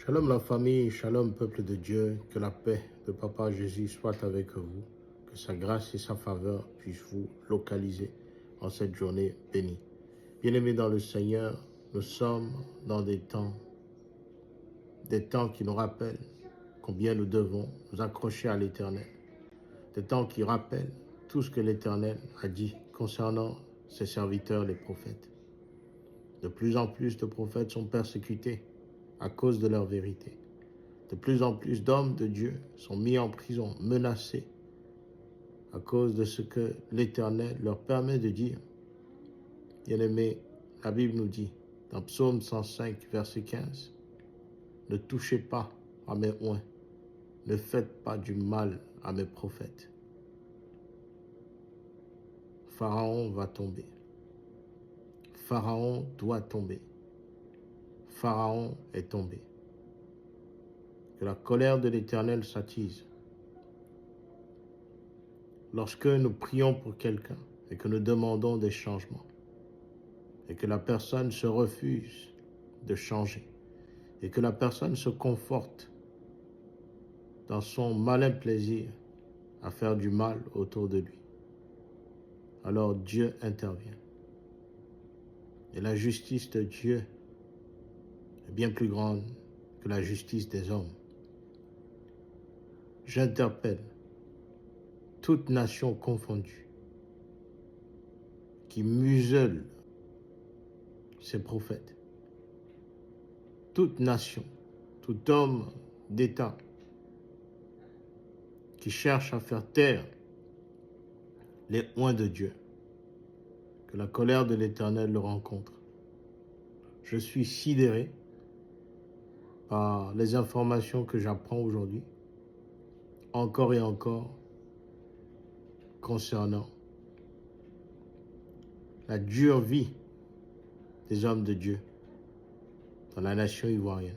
Shalom la famille, shalom peuple de Dieu, que la paix de Papa Jésus soit avec vous, que sa grâce et sa faveur puissent vous localiser en cette journée bénie. Bien-aimés dans le Seigneur, nous sommes dans des temps qui nous rappellent combien nous devons nous accrocher à l'Éternel, des temps qui rappellent tout ce que l'Éternel a dit concernant ses serviteurs les prophètes. De plus en plus de prophètes sont persécutés à cause de leur vérité. De plus en plus d'hommes de Dieu sont mis en prison, menacés à cause de ce que l'Éternel leur permet de dire. Bien-aimés, la Bible nous dit dans Psaume 105, verset 15, « Ne touchez pas à mes oints, ne faites pas du mal à mes prophètes. » Pharaon va tomber. Pharaon doit tomber. Pharaon est tombé. Que la colère de l'Éternel s'attise. Lorsque nous prions pour quelqu'un et que nous demandons des changements, et que la personne se refuse de changer, et que la personne se conforte dans son malin plaisir à faire du mal autour de lui, alors Dieu intervient. Et la justice de Dieu est bien plus grande que la justice des hommes. J'interpelle toute nation confondue qui muselle ses prophètes. Toute nation, tout homme d'État qui cherche à faire taire les oints de Dieu, que la colère de l'Éternel le rencontre. Je suis sidéré par les informations que j'apprends aujourd'hui, encore et encore, concernant la dure vie des hommes de Dieu dans la nation ivoirienne.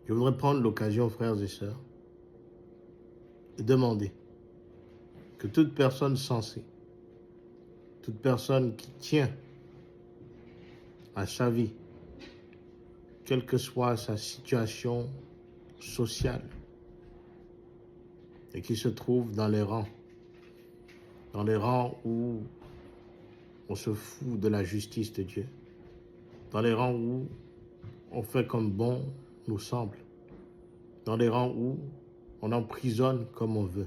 Je voudrais prendre l'occasion, frères et sœurs, de demander que toute personne sensée, toute personne qui tient à sa vie, quelle que soit sa situation sociale, et qui se trouve dans les rangs où on se fout de la justice de Dieu, dans les rangs où on fait comme bon nous semble, dans les rangs où on emprisonne comme on veut,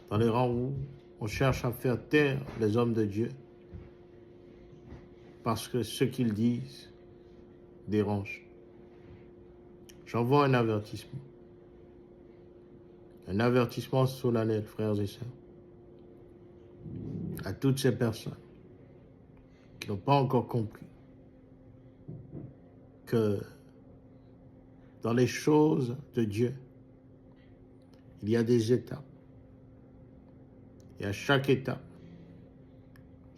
dans les rangs où on cherche à faire taire les hommes de Dieu parce que ce qu'ils disent dérange. J'envoie un avertissement solennel, frères et sœurs, à toutes ces personnes qui n'ont pas encore compris que dans les choses de Dieu, il y a des étapes. Et à chaque étape,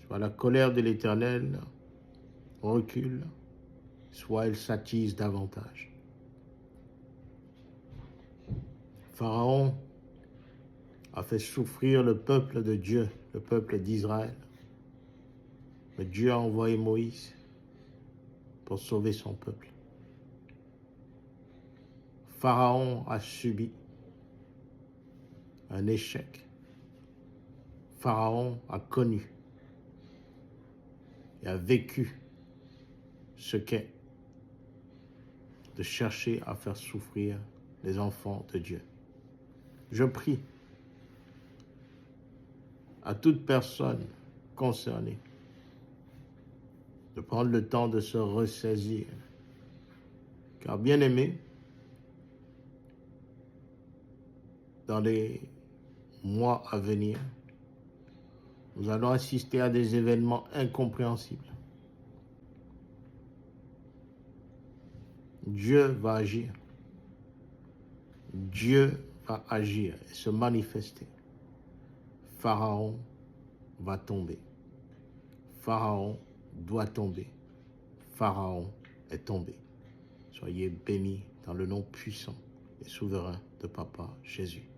soit la colère de l'Éternel recule, soit elle s'attise davantage. Pharaon a fait souffrir le peuple de Dieu, le peuple d'Israël. Mais Dieu a envoyé Moïse pour sauver son peuple. Pharaon a subi un échec. Pharaon a connu et a vécu ce qu'est de chercher à faire souffrir les enfants de Dieu. Je prie à toute personne concernée de prendre le temps de se ressaisir. Car bien aimé, dans les mois à venir, nous allons assister à des événements incompréhensibles. Dieu va agir. Dieu va agir et se manifester. Pharaon va tomber. Pharaon doit tomber. Pharaon est tombé. Soyez bénis dans le nom puissant et souverain de Papa Jésus.